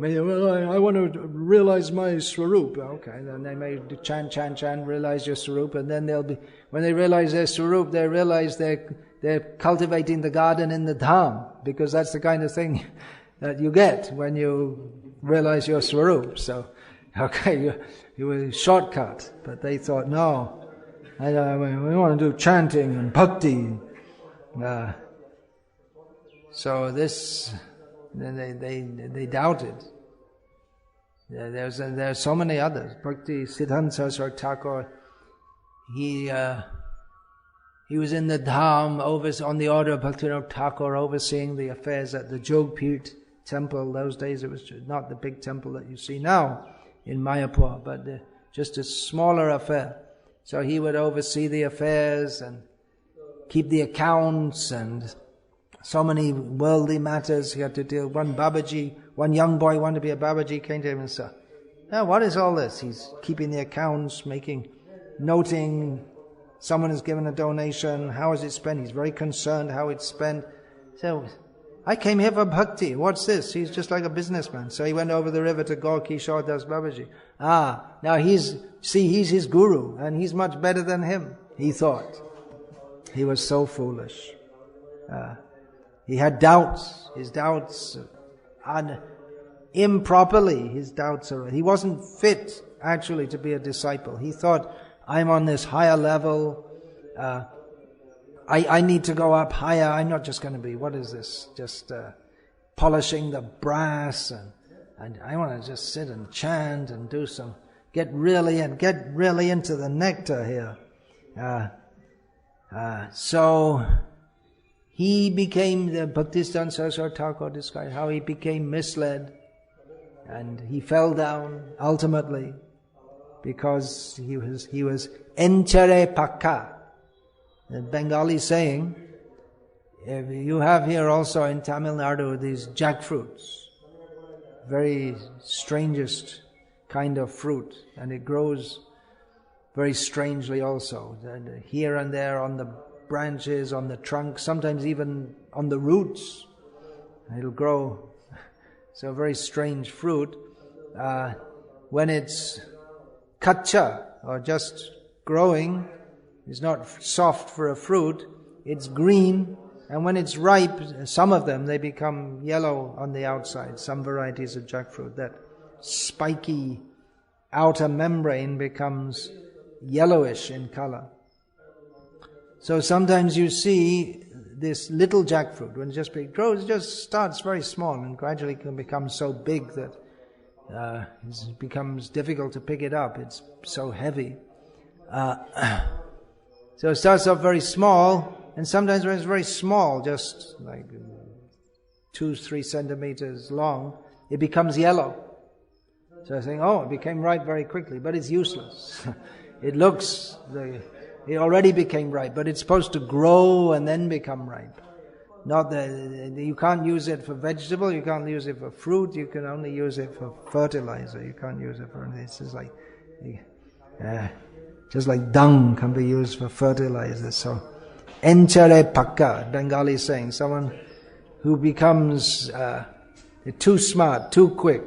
Well, I want to realize my swarup. Okay, then they may chant, realize your swarup, and then they'll be, when they realize their swarup, they realize they're cultivating the garden in the dham, because that's the kind of thing that you get when you realize your swarup. So, okay, you were shortcut, but they thought, no, we want to do chanting and bhakti. So this, then they doubted. There's so many others. Bhakti Siddhanta Saraswati Thakur, he was in the dham on the order of Bhaktivinoda Thakur, overseeing the affairs at the Jogpit temple. Those days it was not the big temple that you see now in Mayapur, but just a smaller affair. So he would oversee the affairs and keep the accounts and so many worldly matters he had to deal. One Babaji one young boy wanted to be a Babaji, came to him and said, "Now, what is all this?" He's keeping the accounts, noting, someone has given a donation, how is it spent? He's very concerned how it's spent. So, "I came here for bhakti. What's this?" He's just like a businessman. So he went over the river to Gorky Shordas Babaji. Now he's his guru, and he's much better than him, he thought. He was so foolish. He had doubts. His doubts, improperly, he wasn't fit actually to be a disciple. He thought, I'm on this higher level, I need to go up higher. I'm not just going to be, what is this, just polishing the brass, and I want to just sit and chant and do some, get really into the nectar here. So he became, the Bhaktisiddhanta Saraswati Thakur described how he became misled, and he fell down ultimately because he was enchere pakka. The Bengali saying, you have here also in Tamil Nadu these jackfruits, very strangest kind of fruit, and it grows very strangely also, and here and there on the branches, on the trunk, sometimes even on the roots, it'll grow. So a very strange fruit. When it's kacha, or just growing, it's not soft for a fruit, it's green, and when it's ripe, some of them, they become yellow on the outside, some varieties of jackfruit. That spiky outer membrane becomes yellowish in color. So sometimes you see this little jackfruit, when it grows, it just starts very small and gradually can become so big that it becomes difficult to pick it up. It's so heavy. So it starts off very small, and sometimes when it's very small, just like 2-3 centimeters long, it becomes yellow. So I think, it became ripe very quickly, but it's useless. It looks, it already became ripe, but it's supposed to grow and then become ripe. Not that you can't use it for vegetable, you can't use it for fruit, you can only use it for fertilizer. You can't use it for anything. It's just like dung can be used for fertilizer. So, enchere pakka, Bengali saying, someone who becomes too smart, too quick.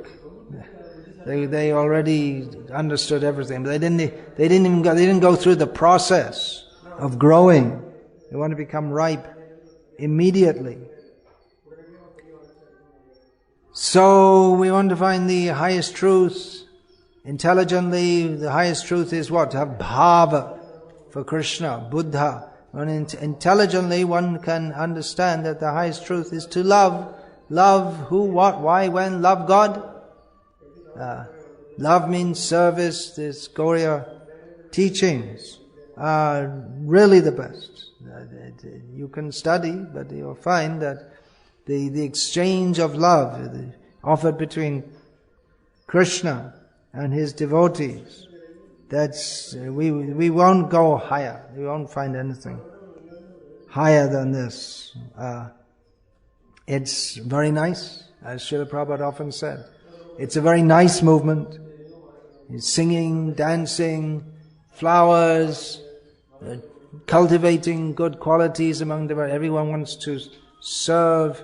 They already understood everything, but they didn't go through the process of growing. They want to become ripe immediately. So we want to find the highest truth intelligently. The highest truth is what? To have bhava for Krishna, Buddha. And intelligently one can understand that the highest truth is to love. Love who, what, why, when? Love God. Love means service. These Gauriya teachings are really the best. You can study, but you'll find that the exchange of love offered between Krishna and his devotees, that's we won't go higher. We won't find anything higher than this. It's very nice, as Srila Prabhupada often said. It's a very nice movement. It's singing, dancing, flowers, cultivating good qualities among them. Everyone wants to serve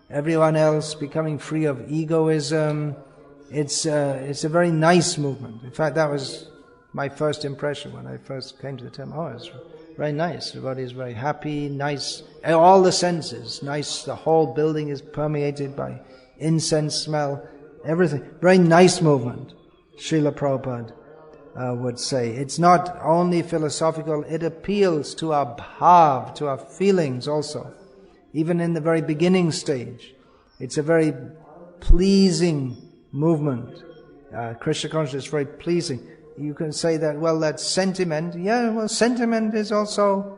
everyone else, becoming free of egoism. It's a very nice movement. In fact, that was my first impression when I first came to the temple. It's very nice. Everybody's very happy, nice. All the senses, nice. The whole building is permeated by incense smell. Everything. Very nice movement, Srila Prabhupada would say. It's not only philosophical, it appeals to our bhav, to our feelings also. Even in the very beginning stage, it's a very pleasing movement. Krishna consciousness is very pleasing. You can say that, well, that's sentiment. Yeah, well, sentiment is also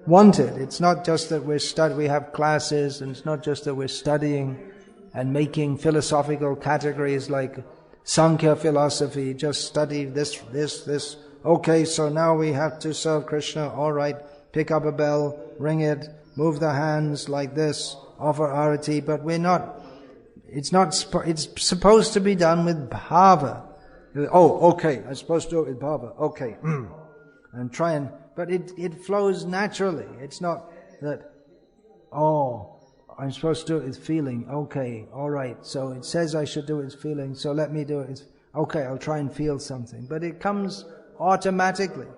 wanted. It's not just that we have classes, and it's not just that we're studying and making philosophical categories like Sankhya philosophy, just study this. Okay, so now we have to serve Krishna. All right, pick up a bell, ring it, move the hands like this, offer arati, but we're not. It's supposed to be done with bhava. Oh, okay, I'm supposed to do it with bhava. Okay. And but it flows naturally. It's not that, I'm supposed to do it with feeling. Okay, all right. So it says I should do it with feeling, so let me do it. Okay, I'll try and feel something. But it comes automatically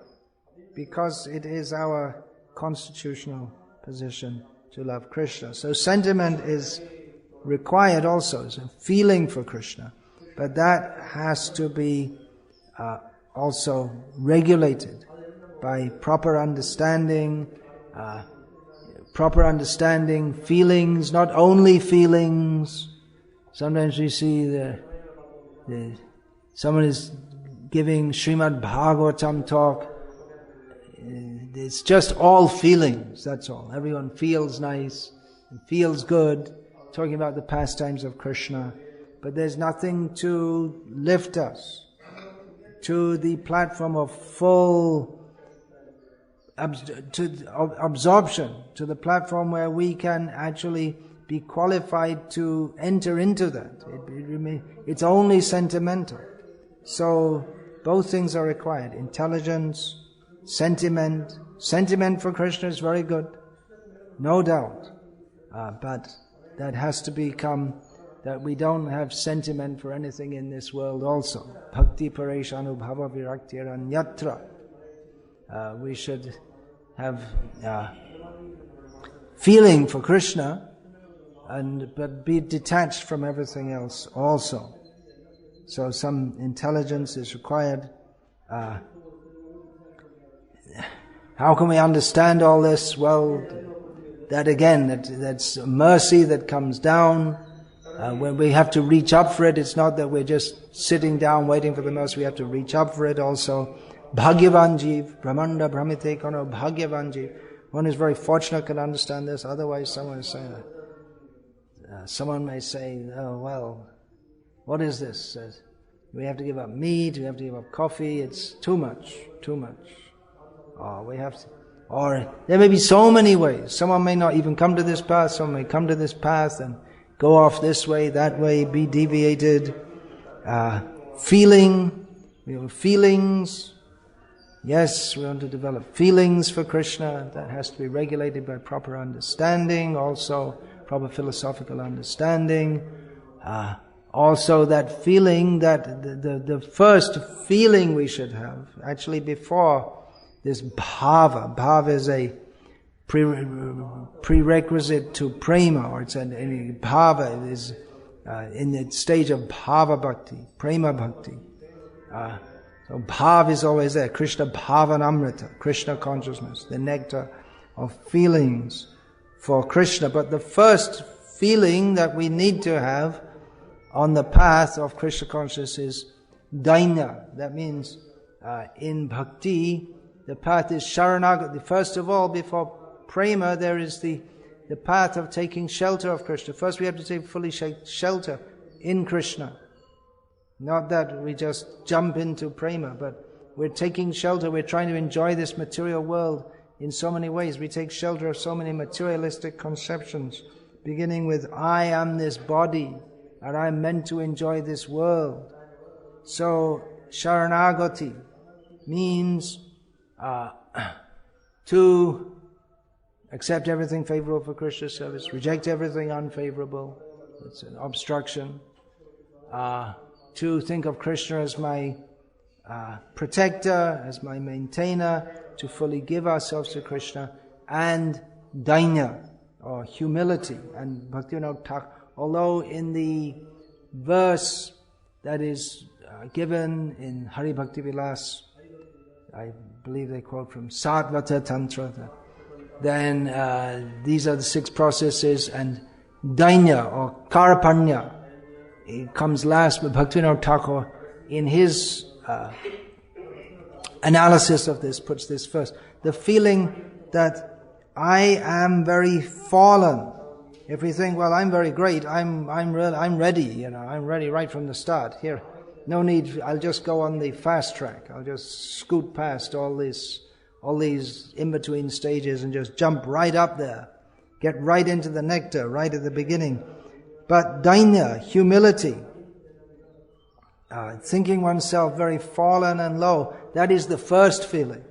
because it is our constitutional position to love Krishna. So sentiment is required also, so feeling for Krishna. But that has to be also regulated by proper understanding, feelings, not only feelings. Sometimes we see someone is giving Srimad Bhagavatam talk. It's just all feelings, that's all. Everyone feels nice and feels good, talking about the pastimes of Krishna. But there's nothing to lift us to the platform of full absorption, to the platform where we can actually be qualified to enter into that. It's only sentimental. So both things are required. Intelligence, sentiment. Sentiment for Krishna is very good, no doubt. But that has to become that we don't have sentiment for anything in this world also. Bhakti pareshanu bhava viraktiranyatra. We should have feeling for Krishna, but be detached from everything else also. So some intelligence is required. How can we understand all this? Well, that's mercy that comes down. When we have to reach up for it, it's not that we're just sitting down waiting for the mercy, we have to reach up for it also. Bhagyavan Jeev, Brahmanda Brahmite Kono Bhagyavan Jeev. One is very fortunate can understand this, otherwise someone may say, oh well, what is this? We have to give up meat, we have to give up coffee, it's too much. Or there may be so many ways. Someone may not even come to this path, someone may come to this path and go off this way, that way, be deviated. Feelings. Yes, we want to develop feelings for Krishna. That has to be regulated by proper understanding, also proper philosophical understanding. Also that feeling, that the first feeling we should have, actually before this bhava. Bhava is a prerequisite to prema, or it's bhava is in the stage of bhava bhakti, prema bhakti. So bhav is always there. Krishna bhavanamrita, Krishna consciousness, the nectar of feelings for Krishna. But the first feeling that we need to have on the path of Krishna consciousness is dainya. That means in bhakti, the path is sharanagati. First of all, before prema, there is the path of taking shelter of Krishna. First we have to take fully shelter in Krishna. Not that we just jump into prema, but we're taking shelter, we're trying to enjoy this material world in so many ways. We take shelter of so many materialistic conceptions, beginning with, I am this body, and I'm meant to enjoy this world. So, sharanagati means to accept everything favorable for Krishna's service, reject everything unfavorable. It's an obstruction. To think of Krishna as my protector, as my maintainer, to fully give ourselves to Krishna, and dainya, or humility. And Bhaktivinoda Thakur, although in the verse that is given in Hari Bhakti Vilas, I believe they quote from Satvata Tantra, then these are the 6 processes, and dainya or karapanya, it comes last. But Bhaktivinoda Thakur, in his analysis of this, puts this first. The feeling that I am very fallen. If we think, well, I'm very great, I'm ready, I'm ready right from the start. Here, no need, I'll just go on the fast track. I'll just scoot past all these in-between stages and just jump right up there. Get right into the nectar, right at the beginning. But dainya, humility, thinking oneself very fallen and low, that is the first feeling.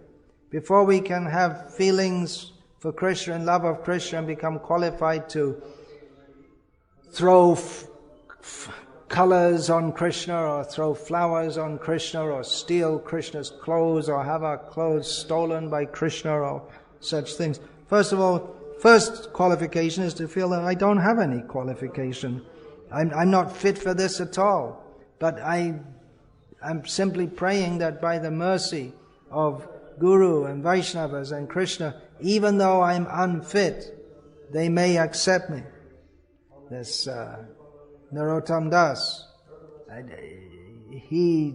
Before we can have feelings for Krishna and love of Krishna and become qualified to throw colors on Krishna or throw flowers on Krishna or steal Krishna's clothes or have our clothes stolen by Krishna or such things. First of all, first qualification is to feel that I don't have any qualification. I'm not fit for this at all. But I'm simply praying that by the mercy of Guru and Vaishnavas and Krishna, even though I'm unfit, they may accept me. This Narottam Das, he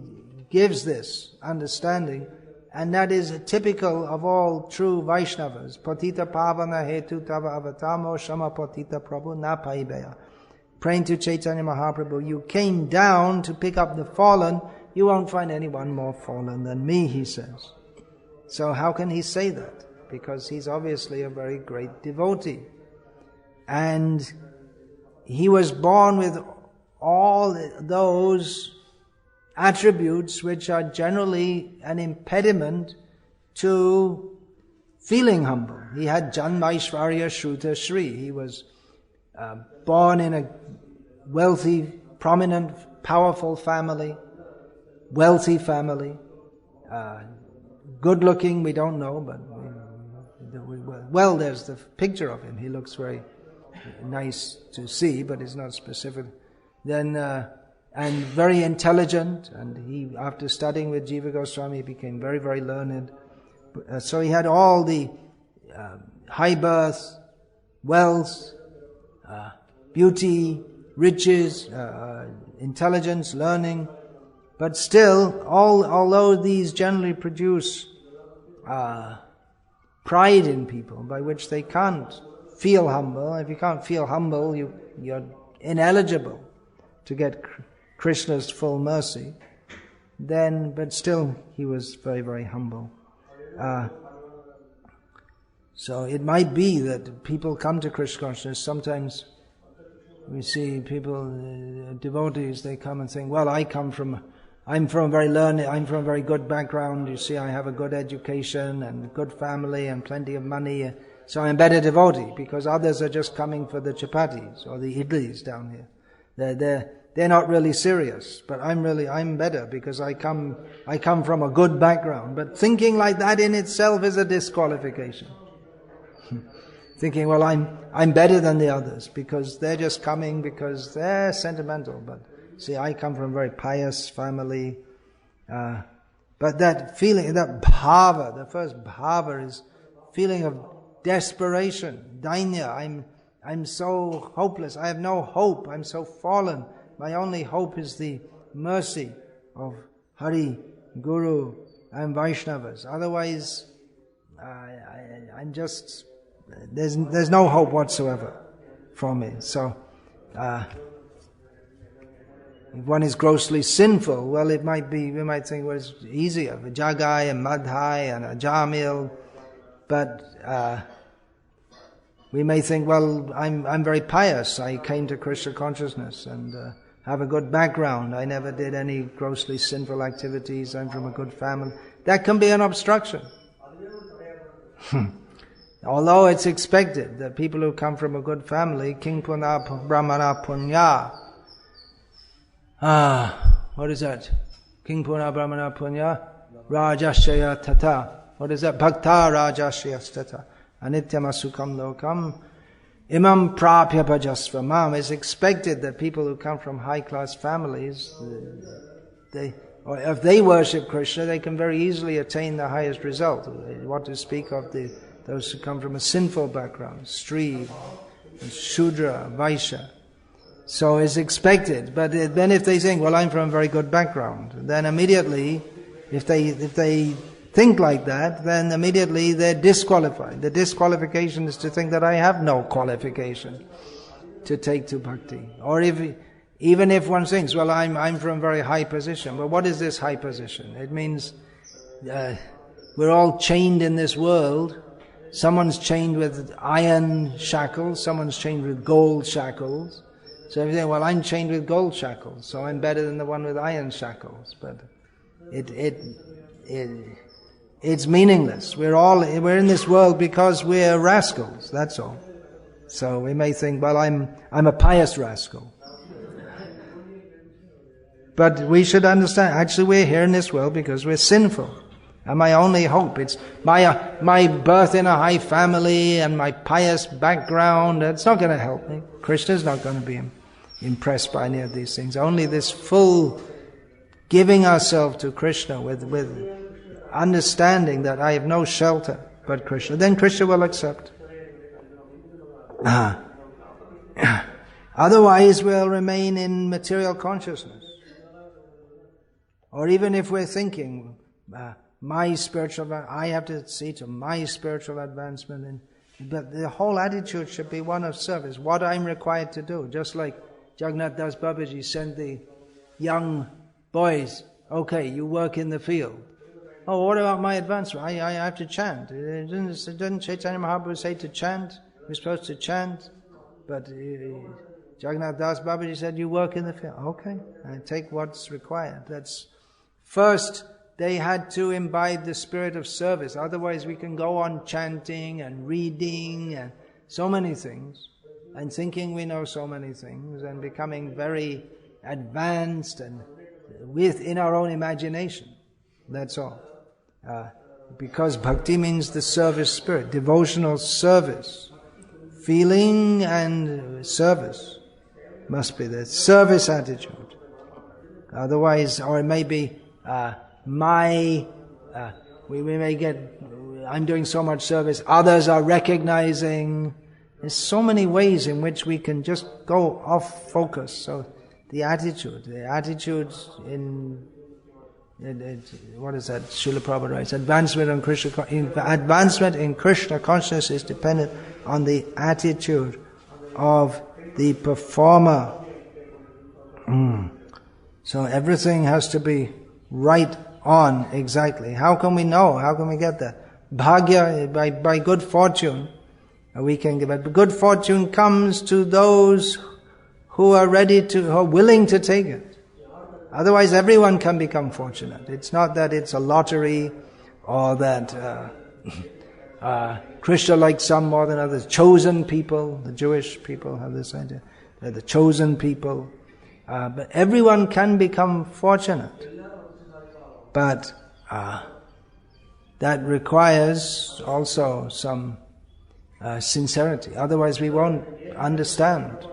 gives this understanding, and that is typical of all true Vaishnavas. Patita pavana hetu tava avatamo shama patita prabhu na paibeya. Praying to Chaitanya Mahaprabhu, you came down to pick up the fallen, you won't find anyone more fallen than me, he says. So how can he say that? Because he's obviously a very great devotee. And he was born with all those attributes which are generally an impediment to feeling humble. He had Janmaishvarya Shruta Shri. He was born in a wealthy, prominent, powerful family, wealthy family, good looking, we don't know, but well, there's the picture of him. He looks very nice to see, but it's not specific. Then, and very intelligent, and he, after studying with Jiva Goswami, became very, very learned. So he had all the high birth, wealth, beauty, riches, intelligence, learning, but still, although these generally produce pride in people, by which they can't feel humble. If you can't feel humble, you're ineligible to get Krishna's full mercy. Then, but still, he was very, very humble. So it might be that people come to Krishna consciousness. Sometimes we see people, devotees, they come and think, well, I'm from very learned, I'm from a very good background. You see, I have a good education and a good family and plenty of money. So I'm a better devotee, because others are just coming for the chapatis or the idlis down here. They're not really serious, but I'm better because I come from a good background. But thinking like that in itself is a disqualification. Thinking, well, I'm better than the others because they're just coming because they're sentimental. But see, I come from a very pious family. But that feeling, that bhava, the first bhava is feeling of desperation, dainya. I'm so hopeless. I have no hope. I'm so fallen. My only hope is the mercy of Hari, Guru, and Vaishnavas. Otherwise, I'm just, there's no hope whatsoever for me. So, if one is grossly sinful, well, we might think, well, it's easier, Vijagai and Madhai and Ajamil, but we may think, well, I'm very pious. I came to Krishna consciousness and have a good background. I never did any grossly sinful activities. I'm from a good family. That can be an obstruction. Although it's expected that people who come from a good family, King Puna Brahmana Punya. What is that? King Puna Brahmana Punya Rajashaya Tata. What is that? Bhakta Rajashaya Tata. Anityam Asukam Lokam Imam Prapya Bhajasva Mam. It's expected that people who come from high class families, or if they worship Krishna, they can very easily attain the highest result. What to speak of those who come from a sinful background, Stri, Shudra, Vaishya. So it's expected. But then if they think, well, I'm from a very good background, then immediately, if they think like that, then immediately they're disqualified. The disqualification is to think that I have no qualification to take to bhakti. Or even if one thinks, well, I'm from a very high position. But what is this high position? It means we're all chained in this world. Someone's chained with iron shackles, someone's chained with gold shackles, So if you say, well, I'm chained with gold shackles, so I'm better than the one with iron shackles. But it's meaningless. We're in this world because we're rascals, that's all. So we may think, well, I'm a pious rascal. But we should understand, actually we're here in this world because we're sinful. And my only hope, it's my birth in a high family and my pious background, it's not going to help me. Krishna's not going to be impressed by any of these things. Only this full giving ourselves to Krishna with understanding that I have no shelter but Krishna. Then Krishna will accept. Otherwise we'll remain in material consciousness. Or even if we're thinking, my spiritual, I have to see to my spiritual advancement. But the whole attitude should be one of service, what I'm required to do. Just like Jagannath Das Babaji sent the young boys, okay, you work in the field. Oh, what about my advancement? I have to chant. Didn't Chaitanya Mahaprabhu say to chant? We're supposed to chant. But Jagannath Das Babaji said, you work in the field. Okay, I take what's required. That's first, they had to imbibe the spirit of service. Otherwise we can go on chanting and reading and so many things and thinking we know so many things and becoming very advanced and within our own imagination. That's all. Because bhakti means the service spirit, devotional service. Feeling and service must be the service attitude. Otherwise, or it may be we may get, I'm doing so much service, others are recognizing. There's so many ways in which we can just go off focus. So the attitude in what is that? Srila Prabhupada writes, advancement in Krishna consciousness is dependent on the attitude of the performer. So everything has to be right on exactly. How can we know? How can we get that? Bhagya, by good fortune, we can give it. But good fortune comes to those who are who are willing to take it. Otherwise everyone can become fortunate. It's not that it's a lottery or that Krishna likes some more than others. Chosen people, the Jewish people have this idea. They're the chosen people. But everyone can become fortunate. But that requires also some sincerity. Otherwise we won't understand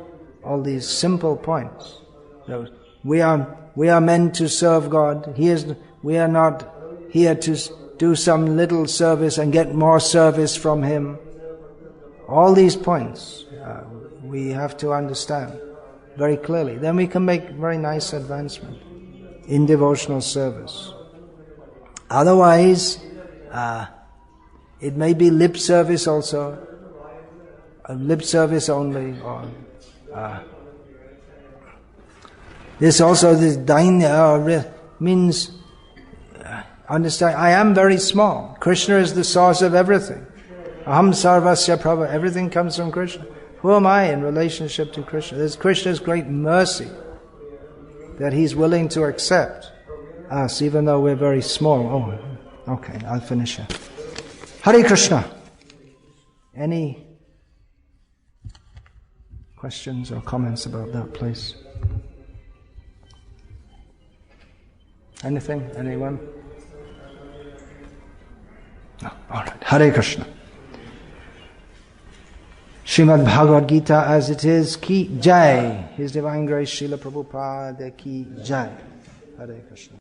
all these simple points. We are meant to serve God. We are not here to do some little service and get more service from Him. All these points we have to understand very clearly. Then we can make very nice advancement in devotional service. Otherwise, it may be lip service also, lip service only, or this dainya means understand. I am very small. Krishna is the source of everything. Aham sarvasya prabhu. Everything comes from Krishna. Who am I in relationship to Krishna? There's Krishna's great mercy that He's willing to accept us, even though we're very small. Oh, okay, I'll finish here. Hare Krishna. Any questions or comments about that place? Anything? Anyone? No. All right. Hare Krishna. Srimad Bhagavad-gita as it is, ki jai. His Divine Grace Srila Prabhupada ki jai. Hare Krishna.